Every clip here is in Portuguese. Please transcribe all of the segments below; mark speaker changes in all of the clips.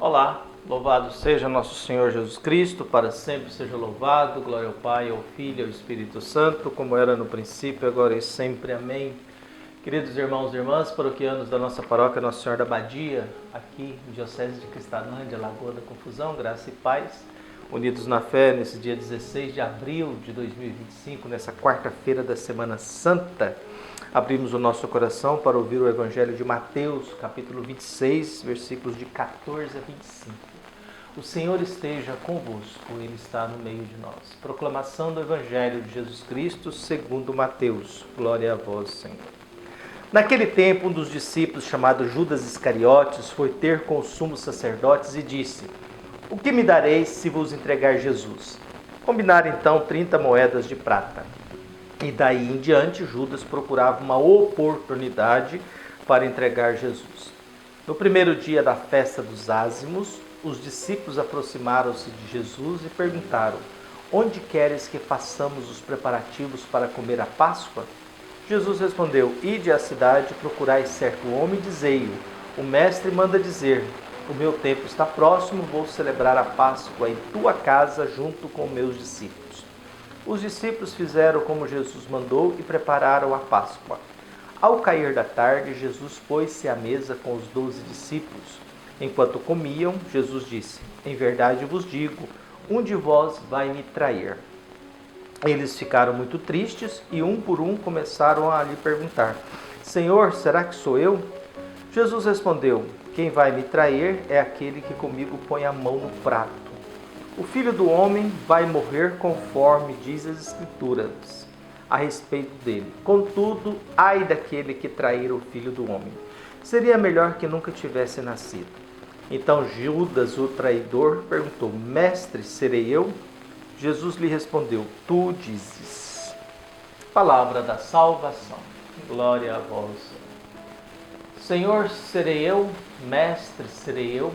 Speaker 1: Olá, louvado seja nosso Senhor Jesus Cristo, para sempre seja louvado, glória ao Pai, ao Filho e ao Espírito Santo, como era no princípio, agora e sempre, amém. Queridos irmãos e irmãs, paroquianos da nossa paróquia Nossa Senhora da Badia, aqui em Diocese de Cristalândia, Lagoa da Confusão, graça e paz, unidos na fé, nesse dia 16 de abril de 2025, nessa quarta-feira da Semana Santa, abrimos o nosso coração para ouvir o Evangelho de Mateus, capítulo 26, versículos de 14 a 25. O Senhor esteja convosco, Ele está no meio de nós. Proclamação do Evangelho de Jesus Cristo segundo Mateus. Glória a vós, Senhor. Naquele tempo, um dos discípulos, chamado Judas Iscariotes, foi ter com os sumos sacerdotes e disse: "O que me dareis se vos entregar Jesus?" Combinaram então 30 moedas de prata. E daí em diante, Judas procurava uma oportunidade para entregar Jesus. No primeiro dia da festa dos ázimos, os discípulos aproximaram-se de Jesus e perguntaram: "Onde queres que façamos os preparativos para comer a Páscoa?" Jesus respondeu: "Ide à cidade, procurai certo homem e dizei-o: o mestre manda dizer: o meu tempo está próximo, vou celebrar a Páscoa em tua casa junto com meus discípulos." Os discípulos fizeram como Jesus mandou e prepararam a Páscoa. Ao cair da tarde, Jesus pôs-se à mesa com os 12 discípulos. Enquanto comiam, Jesus disse: "Em verdade vos digo, um de vós vai me trair." Eles ficaram muito tristes e um por um começaram a lhe perguntar: "Senhor, será que sou eu?" Jesus respondeu: "Quem vai me trair é aquele que comigo põe a mão no prato. O Filho do Homem vai morrer conforme diz as Escrituras a respeito dele. Contudo, ai daquele que trair o Filho do Homem. Seria melhor que nunca tivesse nascido." Então Judas, o traidor, perguntou: "Mestre, serei eu?" Jesus lhe respondeu: "Tu dizes." Palavra da salvação. Glória a vós, Senhor, serei eu? Mestre, serei eu?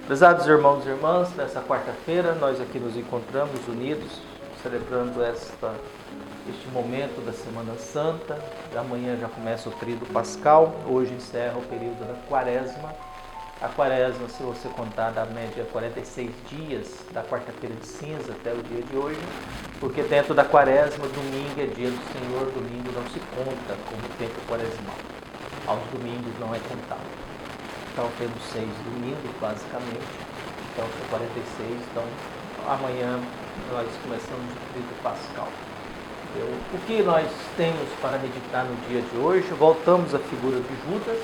Speaker 1: Prezados irmãos e irmãs, nessa quarta-feira nós aqui nos encontramos unidos, celebrando este momento da Semana Santa. Amanhã já começa o tríduo pascal, hoje encerra o período da quaresma. A quaresma, se você contar, da média 46 dias, da quarta-feira de cinza até o dia de hoje, porque dentro da quaresma, domingo é dia do Senhor, domingo não se conta como tempo quaresmal. Aos domingos não é contado. Então temos 6 domingos, basicamente. Então são 46. Então amanhã nós começamos o tríduo pascal. O que nós temos para meditar no dia de hoje? Voltamos à figura de Judas,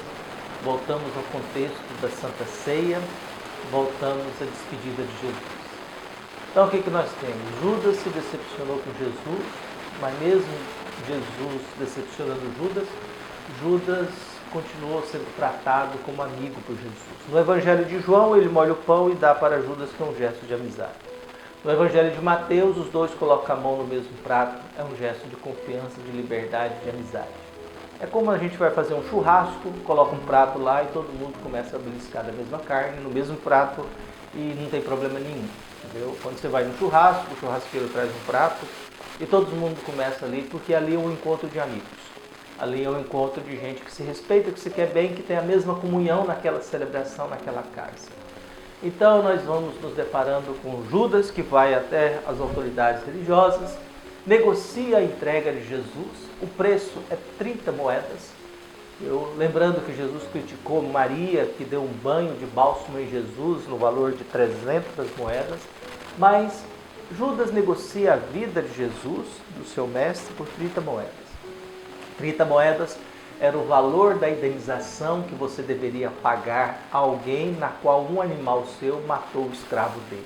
Speaker 1: voltamos ao contexto da Santa Ceia, voltamos à despedida de Jesus. Então o que nós temos? Judas se decepcionou com Jesus, mas mesmo Jesus decepcionando Judas, Judas continuou sendo tratado como amigo por Jesus. No Evangelho de João, ele molha o pão e dá para Judas, que é um gesto de amizade. No Evangelho de Mateus, os dois colocam a mão no mesmo prato, é um gesto de confiança, de liberdade, de amizade. É como a gente vai fazer um churrasco, coloca um prato lá e todo mundo começa a beliscar da mesma carne, no mesmo prato, e não tem problema nenhum. Entendeu? Quando você vai no churrasco, o churrasqueiro traz um prato e todo mundo começa ali, porque ali é um encontro de amigos. Ali é um encontro de gente que se respeita, que se quer bem, que tem a mesma comunhão naquela celebração, naquela casa. Então nós vamos nos deparando com Judas, que vai até as autoridades religiosas, negocia a entrega de Jesus, o preço é 30 moedas. Lembrando que Jesus criticou Maria, que deu um banho de bálsamo em Jesus no valor de 300 moedas, mas Judas negocia a vida de Jesus, do seu mestre, por 30 moedas. 30 moedas era o valor da indenização que você deveria pagar a alguém na qual um animal seu matou o escravo dele.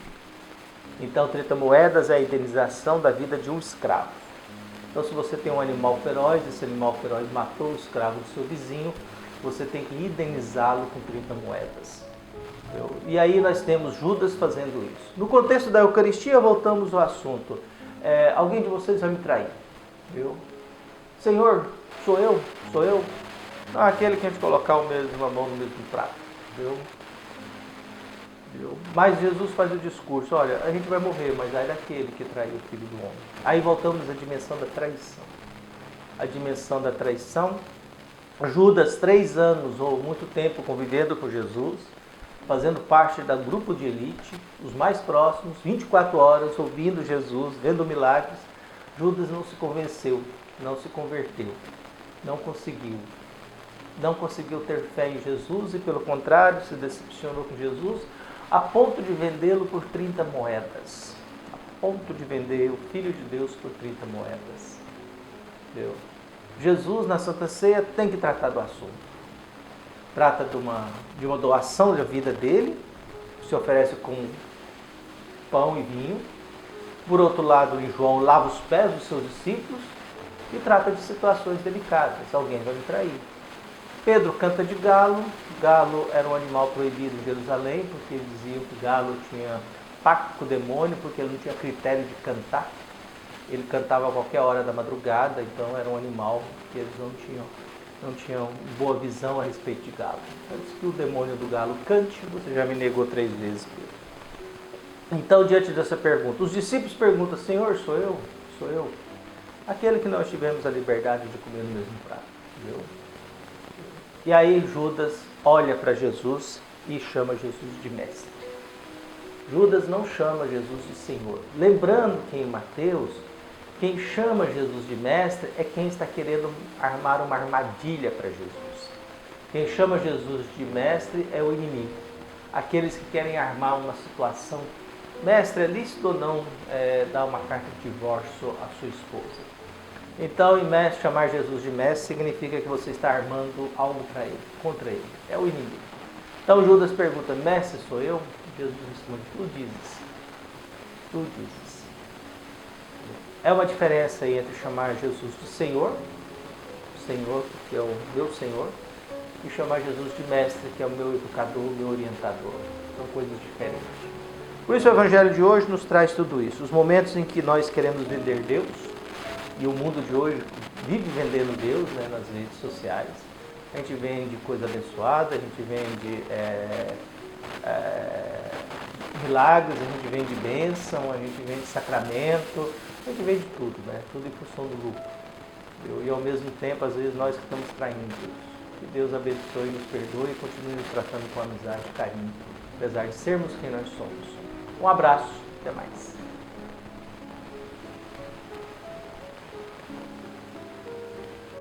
Speaker 1: Então 30 moedas é a indenização da vida de um escravo. Então se você tem um animal feroz, esse animal feroz matou o escravo do seu vizinho, você tem que indenizá-lo com 30 moedas. E aí nós temos Judas fazendo isso. No contexto da Eucaristia, voltamos ao assunto. Alguém de vocês vai me trair? Senhor, sou eu? Sou eu? Não, aquele que a gente colocar a mão no mesmo prato. Mas Jesus faz o discurso: olha, a gente vai morrer, mas ai daquele que traiu o Filho do Homem. Aí voltamos à dimensão da traição. A dimensão da traição. Judas, 3 anos ou muito tempo convivendo com Jesus, fazendo parte do grupo de elite, os mais próximos, 24 horas, ouvindo Jesus, vendo milagres. Judas não se convenceu, não se converteu, não conseguiu ter fé em Jesus e, pelo contrário, se decepcionou com Jesus, a ponto de vendê-lo por 30 moedas. A ponto de vender o Filho de Deus por 30 moedas. Entendeu? Jesus, na Santa Ceia, tem que tratar do assunto. Trata de uma doação da vida dele, se oferece com pão e vinho. Por outro lado, em João, lava os pés dos seus discípulos e trata de situações delicadas. Alguém vai me trair. Pedro canta de galo. Galo era um animal proibido em Jerusalém, porque eles diziam que galo tinha pacto com o demônio, porque ele não tinha critério de cantar. Ele cantava a qualquer hora da madrugada, então era um animal que eles não tinham boa visão a respeito de galo. Antes que o demônio do galo cante, você já me negou 3 vezes, Pedro. Então, diante dessa pergunta, os discípulos perguntam: Senhor, sou eu? Sou eu? Aquele que nós tivemos a liberdade de comer no mesmo prato. Entendeu? E aí Judas olha para Jesus e chama Jesus de mestre. Judas não chama Jesus de Senhor. Lembrando que em Mateus, quem chama Jesus de mestre é quem está querendo armar uma armadilha para Jesus. Quem chama Jesus de mestre é o inimigo. Aqueles que querem armar uma situação. Mestre, é lícito ou não dar uma carta de divórcio à sua esposa? Então, chamar Jesus de mestre significa que você está armando algo para ele, contra ele. É o inimigo. Então Judas pergunta: mestre, sou eu? Jesus responde: tu dizes. Tu dizes. É uma diferença aí entre chamar Jesus de Senhor, porque é o meu Senhor, e chamar Jesus de mestre, que é o meu educador, o meu orientador. São coisas diferentes. Por isso o Evangelho de hoje nos traz tudo isso. Os momentos em que nós queremos vender Deus, e o mundo de hoje vive vendendo Deus, né, nas redes sociais. A gente vende coisa abençoada, a gente vende milagres, a gente vende bênção, a gente vende sacramento, a gente vende tudo, né? Tudo em função do lucro. E ao mesmo tempo, às vezes, nós que estamos traindo Deus. Que Deus abençoe, nos perdoe e continue nos tratando com amizade e carinho, apesar de sermos quem nós somos. Um abraço, até mais.